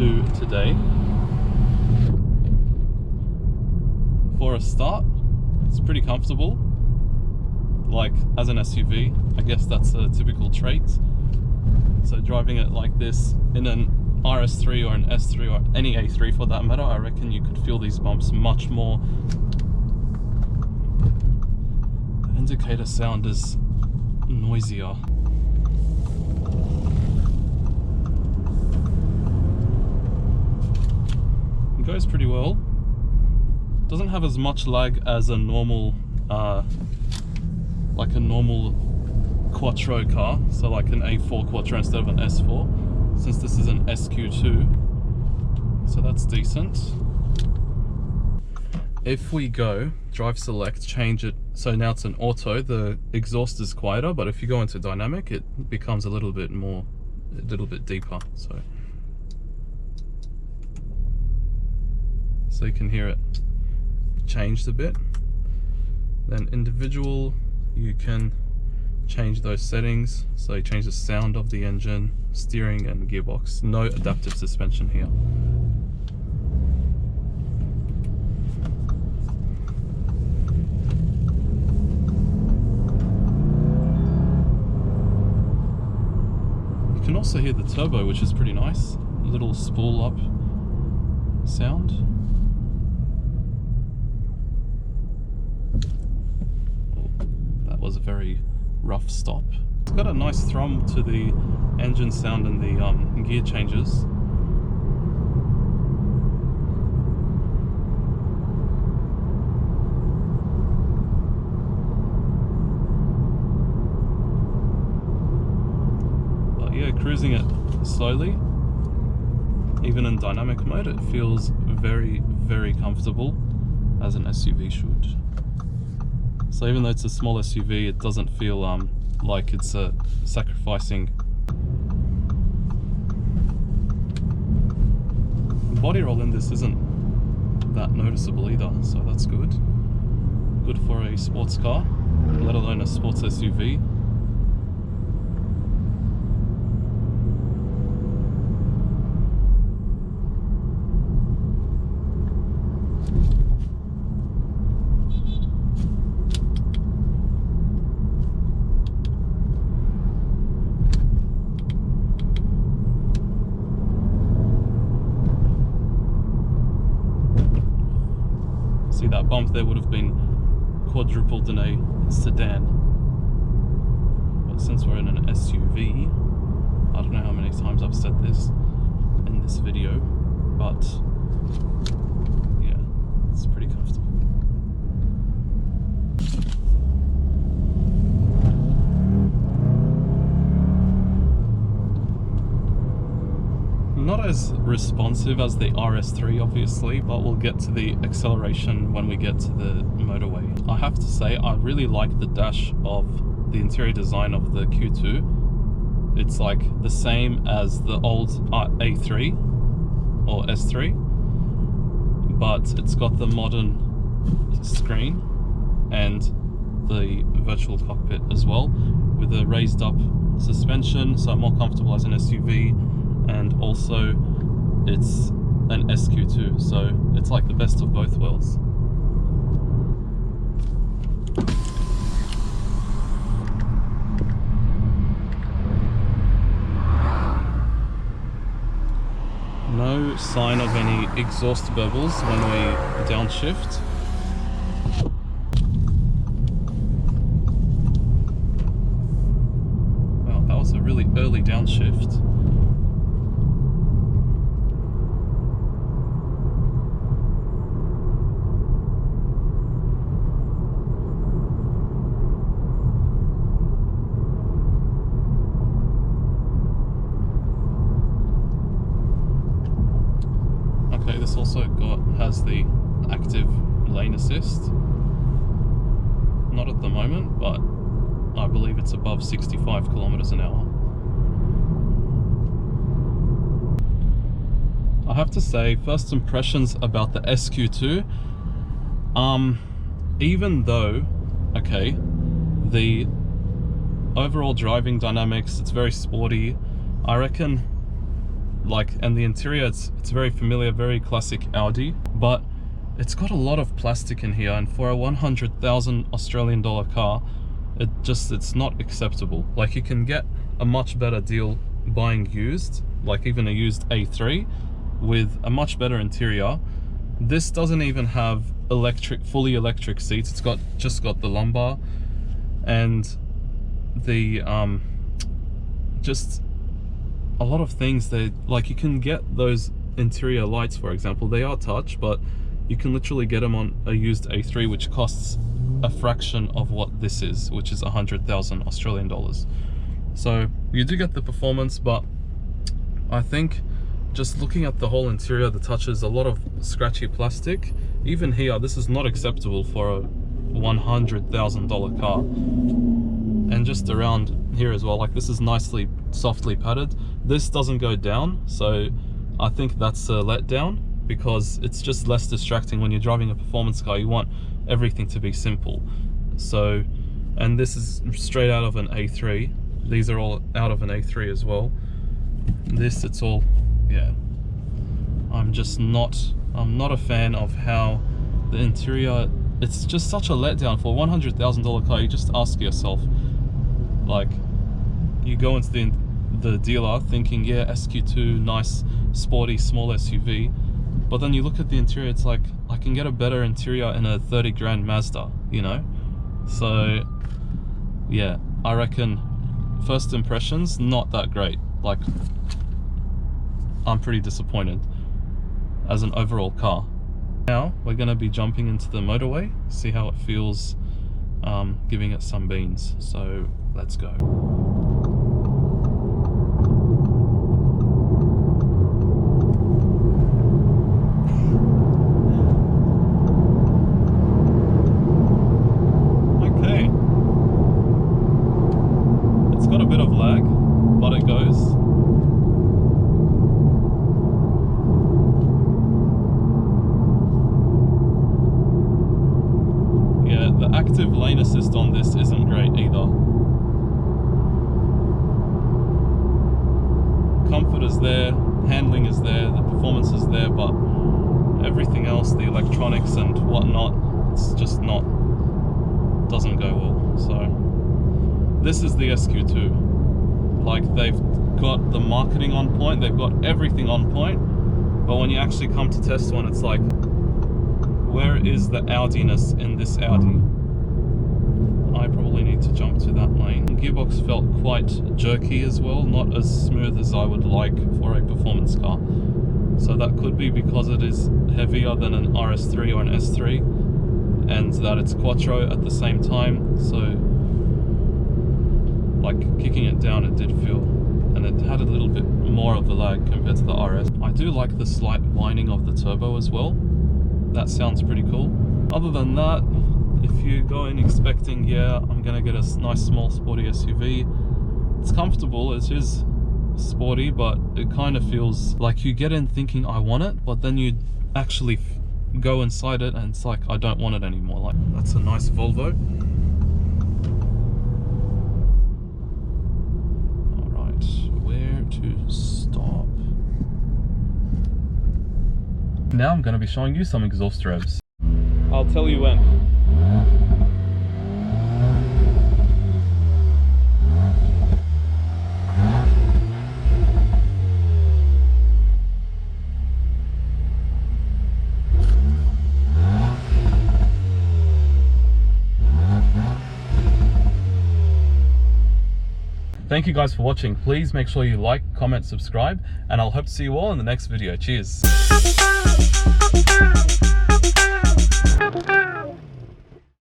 SQ2 today. For a start, it's pretty comfortable. Like, as an SUV, I guess that's a typical trait. So driving it like this in an RS3 or an S3 or any A3 for that matter, I reckon you could feel these bumps much more. The indicator sound is noisier. It goes pretty well. Doesn't have as much lag as a normal, like a normal Quattro car, so like an A4 Quattro instead of an S4, since this is an SQ2, so that's decent. If we go drive select, change it, so now it's an auto, the exhaust is quieter, but if you go into dynamic, it becomes a little bit deeper, so you can hear it changed a bit. Then individual, you can change those settings, so you change the sound of the engine, steering and gearbox. No adaptive suspension here. You can also hear the turbo, which is pretty nice. A little spool up sound. Oh, that was a very rough stop. It's got a nice thrum to the engine sound and the gear changes. But yeah, cruising it slowly, even in dynamic mode, it feels very, very comfortable, as an SUV should. So even though it's a small SUV, it doesn't feel like it's sacrificing. Body roll in this isn't that noticeable either, so that's good. Good for a sports car, let alone a sports SUV. That bump there would have been quadrupled in a sedan, but since we're in an SUV, I don't know how many times I've said this in this video, but yeah, it's pretty comfortable. Not as responsive as the RS3 obviously, but we'll get to the acceleration when we get to the motorway. I have to say, I really like the dash of the interior design of the Q2. It's like the same as the old A3 or S3, but it's got the modern screen and the virtual cockpit as well, with a raised up suspension, so I'm more comfortable as an SUV. And also it's an SQ2, so it's like the best of both worlds. No sign of any exhaust burbles when we downshift. Wow, that was a really early downshift. Okay, this also has the active lane assist. Not at the moment, but I believe it's above 65 kilometers an hour. I have to say, first impressions about the SQ2, even though, okay, the overall driving dynamics, it's very sporty, I reckon like, and the interior, it's very familiar, very classic Audi, but it's got a lot of plastic in here, and for a 100,000 Australian dollar car, it's not acceptable. Like, you can get a much better deal buying used, like even a used A3 with a much better interior. This doesn't even have fully electric seats. It's just got the lumbar and the just a lot of things. Like, you can get those interior lights, for example, they are touch, but you can literally get them on a used A3, which costs a fraction of what this is, which is 100,000 Australian dollars. So you do get the performance, but I think just looking at the whole interior, the touches, a lot of scratchy plastic. Even here, this is not acceptable for a $100,000 car. And just around here as well, like, this is nicely softly padded. This doesn't go down, so I think that's a letdown, because it's just less distracting. When you're driving a performance car, you want everything to be simple. So, and this is straight out of an A3. These are all out of an A3 as well. This, it's all, yeah. I'm not a fan of how the interior, it's just such a letdown. For a $100,000 car, you just ask yourself, like, you go into the dealer thinking, yeah, SQ2, nice, sporty, small SUV. But then you look at the interior, it's like, I can get a better interior in a 30 grand Mazda, you know? So, yeah, I reckon first impressions, not that great. Like, I'm pretty disappointed as an overall car. Now, we're gonna be jumping into the motorway, see how it feels, giving it some beans. So, let's go. Active lane assist on this isn't great either. Comfort is there, handling is there, the performance is there, but everything else, the electronics and whatnot, it's just doesn't go well. So this is the SQ2. Like, they've got the marketing on point, they've got everything on point, but when you actually come to test one, it's like, where is the Audi-ness in this Audi? I probably need to jump to that lane. Gearbox felt quite jerky as well, not as smooth as I would like for a performance car. So that could be because it is heavier than an RS3 or an S3, and that it's quattro at the same time. So, like, kicking it down, it did feel, and it had a little bit more of the lag compared to the RS. I do like the slight whining of the turbo as well. That sounds pretty cool. Other than that, if you go in expecting, yeah, I'm gonna get a nice small sporty SUV, it's comfortable, it is sporty, but it kind of feels like you get in thinking I want it, but then you actually go inside it and it's like, I don't want it anymore. Like, that's a nice Volvo. Alright, where to stop? Now I'm going to be showing you some exhaust revs. I'll tell you when. Thank you guys for watching. Please make sure you like, comment, subscribe, and I'll hope to see you all in the next video. Cheers.